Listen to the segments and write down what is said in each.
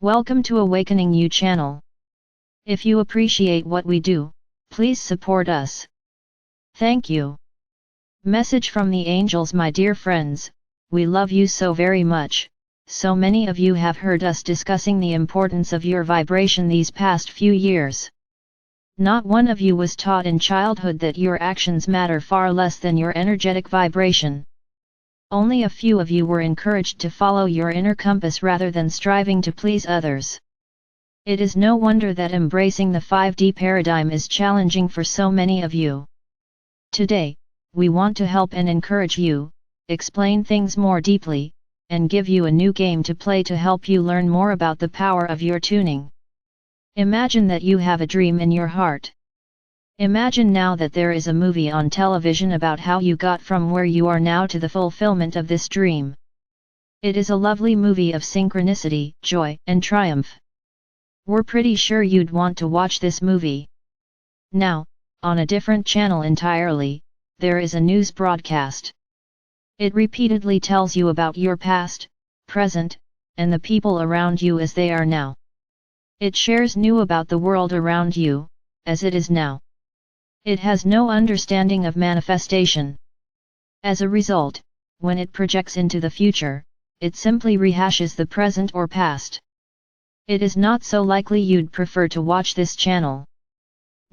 Welcome to AwakeningYOU channel. If you appreciate what we do, please support us. Thank you. Message from the angels. My dear friends, we love you so very much. So many of you have heard us discussing the importance of your vibration these past few years. Not one of you was taught in childhood that your actions matter far less than your energetic vibration. Only a few of you were encouraged to follow your inner compass rather than striving to please others. It is no wonder that embracing the 5D paradigm is challenging for so many of you. Today, we want to help and encourage you, explain things more deeply, and give you a new game to play to help you learn more about the power of your tuning. Imagine that you have a dream in your heart. Imagine now that there is a movie on television about how you got from where you are now to the fulfillment of this dream. It is a lovely movie of synchronicity, joy, and triumph. We're pretty sure you'd want to watch this movie. Now, on a different channel entirely, there is a news broadcast. It repeatedly tells you about your past, present, and the people around you as they are now. It shares new about the world around you, as it is now. It has no understanding of manifestation. As a result, when it projects into the future, it simply rehashes the present or past. It is not so likely you'd prefer to watch this channel.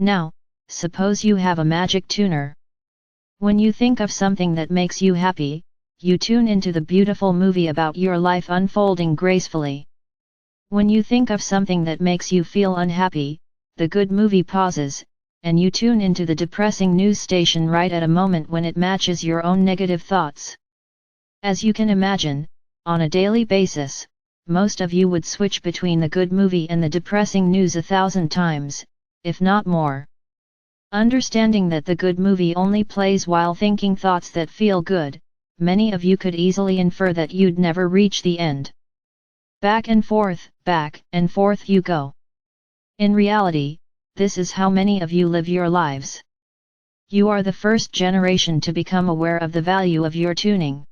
Now, suppose you have a magic tuner. When you think of something that makes you happy, you tune into the beautiful movie about your life unfolding gracefully. When you think of something that makes you feel unhappy, the good movie pauses, and you tune into the depressing news station right at a moment when it matches your own negative thoughts. As you can imagine, on a daily basis, most of you would switch between the good movie and the depressing news 1,000 times, if not more. Understanding that the good movie only plays while thinking thoughts that feel good, many of you could easily infer that you'd never reach the end. Back and forth you go. In reality, this is how many of you live your lives. You are the first generation to become aware of the value of your tuning.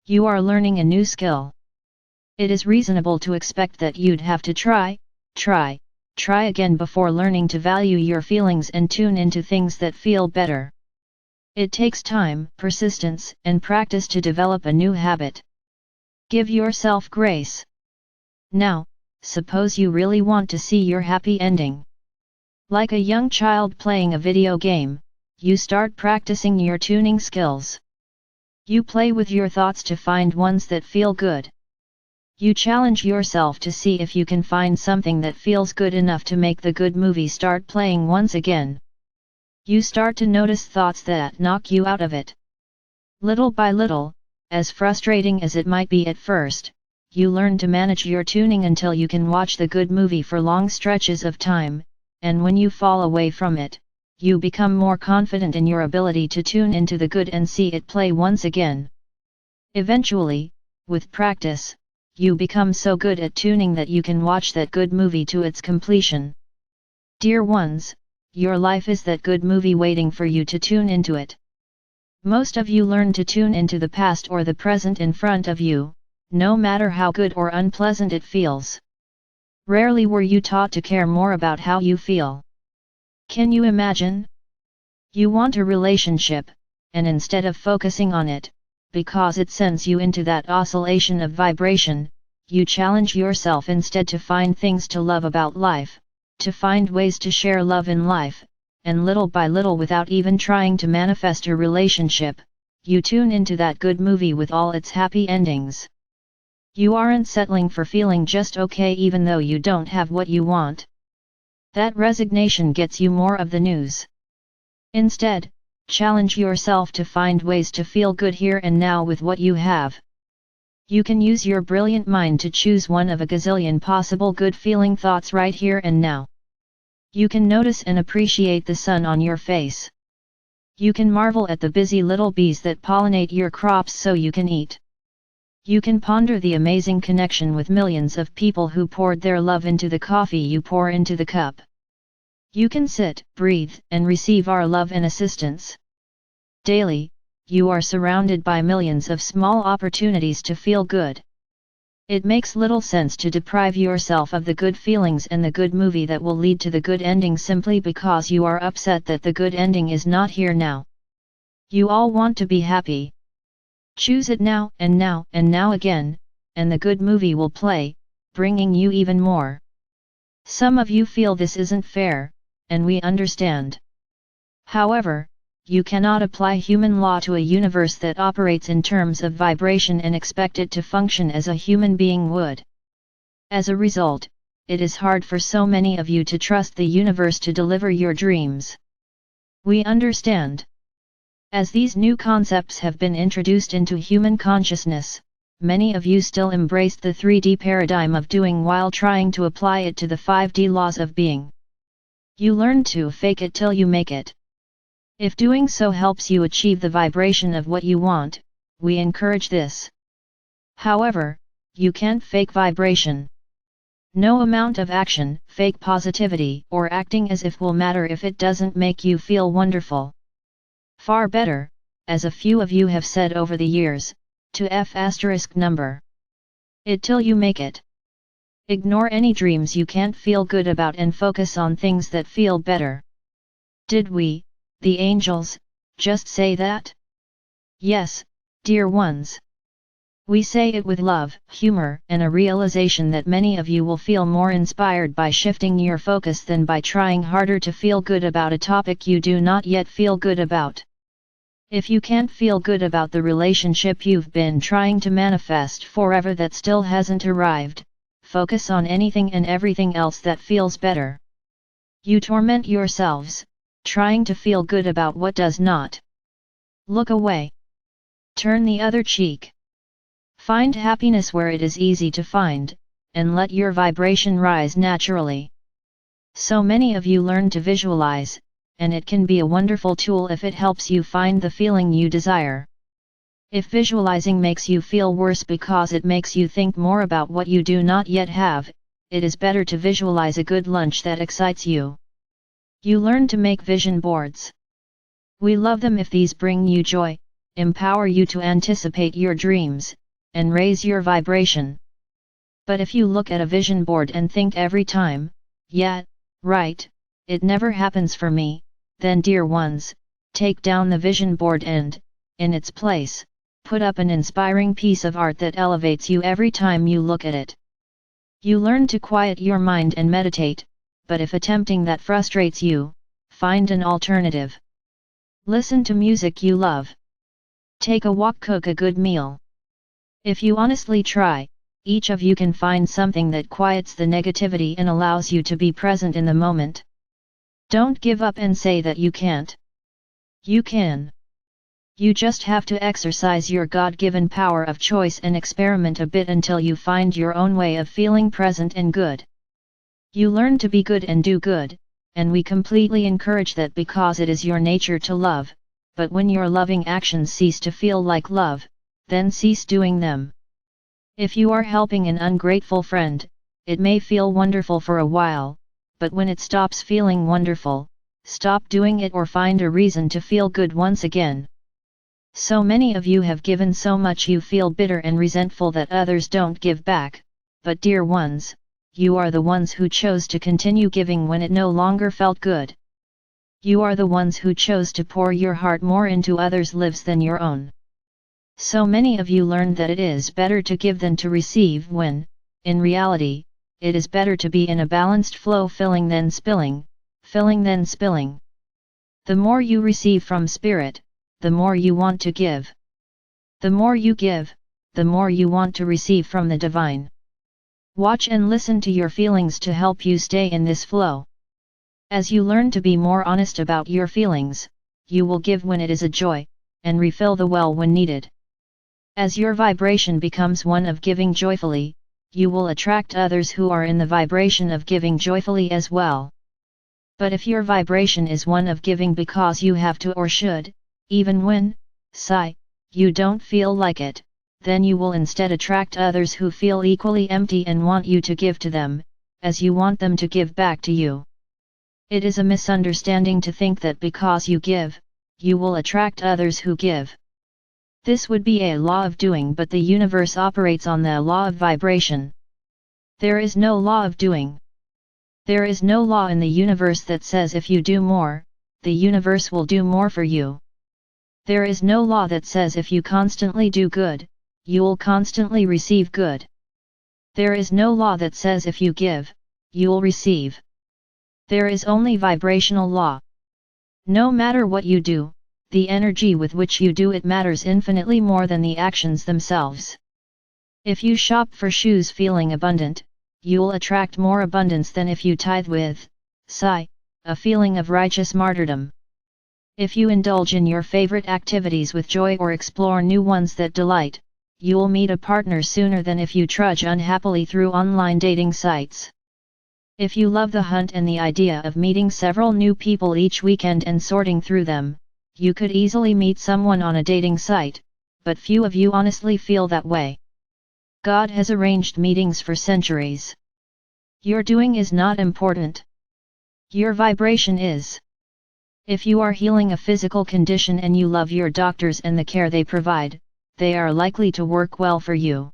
You are learning a new skill. It is reasonable to expect that you'd have to try again before learning to value your feelings and tune into things that feel better. It takes time, persistence, and practice to develop a new habit. Give yourself grace. Now, suppose you really want to see your happy ending. Like a young child playing a video game, you start practicing your tuning skills. You play with your thoughts to find ones that feel good. You challenge yourself to see if you can find something that feels good enough to make the good movie start playing once again. You start to notice thoughts that knock you out of it. Little by little, as frustrating as it might be at first, you learn to manage your tuning until you can watch the good movie for long stretches of time, and when you fall away from it, you become more confident in your ability to tune into the good and see it play once again. Eventually, with practice, you become so good at tuning that you can watch that good movie to its completion. Dear ones, your life is that good movie waiting for you to tune into it. Most of you learn to tune into the past or the present in front of you, no matter how good or unpleasant it feels. Rarely were you taught to care more about how you feel. Can you imagine? You want a relationship, and instead of focusing on it, because it sends you into that oscillation of vibration, you challenge yourself instead to find things to love about life, to find ways to share love in life, and little by little without even trying to manifest a relationship, you tune into that good movie with all its happy endings. You aren't settling for feeling just okay even though you don't have what you want. That resignation gets you more of the news. Instead, challenge yourself to find ways to feel good here and now with what you have. You can use your brilliant mind to choose one of a gazillion possible good feeling thoughts right here and now. You can notice and appreciate the sun on your face. You can marvel at the busy little bees that pollinate your crops so you can eat. You can ponder the amazing connection with millions of people who poured their love into the coffee you pour into the cup. You can sit, breathe, and receive our love and assistance. Daily, you are surrounded by millions of small opportunities to feel good. It makes little sense to deprive yourself of the good feelings and the good movie that will lead to the good ending simply because you are upset that the good ending is not here now. You all want to be happy. Choose it now and now and now again, and the good movie will play, bringing you even more. Some of you feel this isn't fair, and we understand. However, you cannot apply human law to a universe that operates in terms of vibration and expect it to function as a human being would. As a result, it is hard for so many of you to trust the universe to deliver your dreams. We understand. As these new concepts have been introduced into human consciousness, many of you still embrace the 3D paradigm of doing while trying to apply it to the 5D laws of being. You learn to fake it till you make it. If doing so helps you achieve the vibration of what you want, we encourage this. However, you can't fake vibration. No amount of action, fake positivity, or acting as if will matter if it doesn't make you feel wonderful. Far better, as a few of you have said over the years, to F** number it till you make it. Ignore any dreams you can't feel good about and focus on things that feel better. Did we, the angels, just say that? Yes, dear ones. We say it with love, humor, and a realization that many of you will feel more inspired by shifting your focus than by trying harder to feel good about a topic you do not yet feel good about. If you can't feel good about the relationship you've been trying to manifest forever that still hasn't arrived, focus on anything and everything else that feels better. You torment yourselves, trying to feel good about what does not. Look away. Turn the other cheek. Find happiness where it is easy to find, and let your vibration rise naturally. So many of you learn to visualize, and it can be a wonderful tool if it helps you find the feeling you desire. If visualizing makes you feel worse because it makes you think more about what you do not yet have, it is better to visualize a good lunch that excites you. You learn to make vision boards. We love them if these bring you joy, empower you to anticipate your dreams, and raise your vibration. But if you look at a vision board and think every time, yeah, right, it never happens for me, then dear ones, take down the vision board and, in its place, put up an inspiring piece of art that elevates you every time you look at it. You learn to quiet your mind and meditate, but if attempting that frustrates you, find an alternative. Listen to music you love. Take a walk, cook a good meal. If you honestly try, each of you can find something that quiets the negativity and allows you to be present in the moment. Don't give up and say that you can't. You can. You just have to exercise your God-given power of choice and experiment a bit until you find your own way of feeling present and good. You learn to be good and do good, and we completely encourage that because it is your nature to love, but when your loving actions cease to feel like love, then cease doing them. If you are helping an ungrateful friend, it may feel wonderful for a while, but when it stops feeling wonderful, stop doing it or find a reason to feel good once again. So many of you have given so much you feel bitter and resentful that others don't give back, but dear ones, you are the ones who chose to continue giving when it no longer felt good. You are the ones who chose to pour your heart more into others' lives than your own. So many of you learned that it is better to give than to receive when, in reality, it is better to be in a balanced flow, filling than spilling, filling than spilling. The more you receive from Spirit, the more you want to give. The more you give, the more you want to receive from the Divine. Watch and listen to your feelings to help you stay in this flow. As you learn to be more honest about your feelings, you will give when it is a joy, and refill the well when needed. As your vibration becomes one of giving joyfully, you will attract others who are in the vibration of giving joyfully as well. But if your vibration is one of giving because you have to or should, even when, you don't feel like it, then you will instead attract others who feel equally empty and want you to give to them, as you want them to give back to you. It is a misunderstanding to think that because you give, you will attract others who give. This would be a law of doing, but the universe operates on the law of vibration. There is no law of doing. There is no law in the universe that says if you do more, the universe will do more for you. There is no law that says if you constantly do good, you'll constantly receive good. There is no law that says if you give, you'll receive. There is only vibrational law. No matter what you do, the energy with which you do it matters infinitely more than the actions themselves. If you shop for shoes feeling abundant, you'll attract more abundance than if you tithe with, sigh, a feeling of righteous martyrdom. If you indulge in your favorite activities with joy or explore new ones that delight, you'll meet a partner sooner than if you trudge unhappily through online dating sites. If you love the hunt and the idea of meeting several new people each weekend and sorting through them, you could easily meet someone on a dating site, but few of you honestly feel that way. God has arranged meetings for centuries. Your doing is not important. Your vibration is. If you are healing a physical condition and you love your doctors and the care they provide, they are likely to work well for you.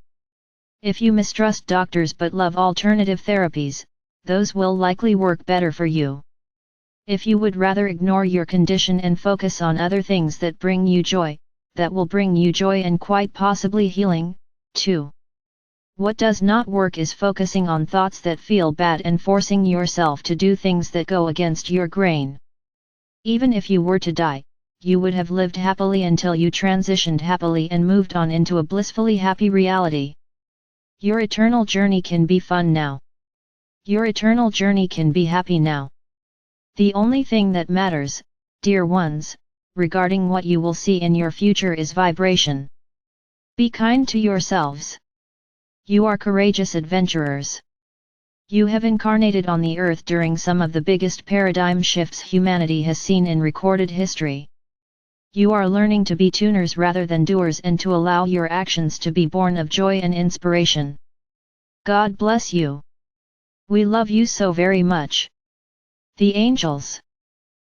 If you mistrust doctors but love alternative therapies, those will likely work better for you. If you would rather ignore your condition and focus on other things that bring you joy, that will bring you joy and quite possibly healing, too. What does not work is focusing on thoughts that feel bad and forcing yourself to do things that go against your grain. Even if you were to die, you would have lived happily until you transitioned happily and moved on into a blissfully happy reality. Your eternal journey can be fun now. Your eternal journey can be happy now. The only thing that matters, dear ones, regarding what you will see in your future is vibration. Be kind to yourselves. You are courageous adventurers. You have incarnated on the earth during some of the biggest paradigm shifts humanity has seen in recorded history. You are learning to be tuners rather than doers and to allow your actions to be born of joy and inspiration. God bless you. We love you so very much. The angels.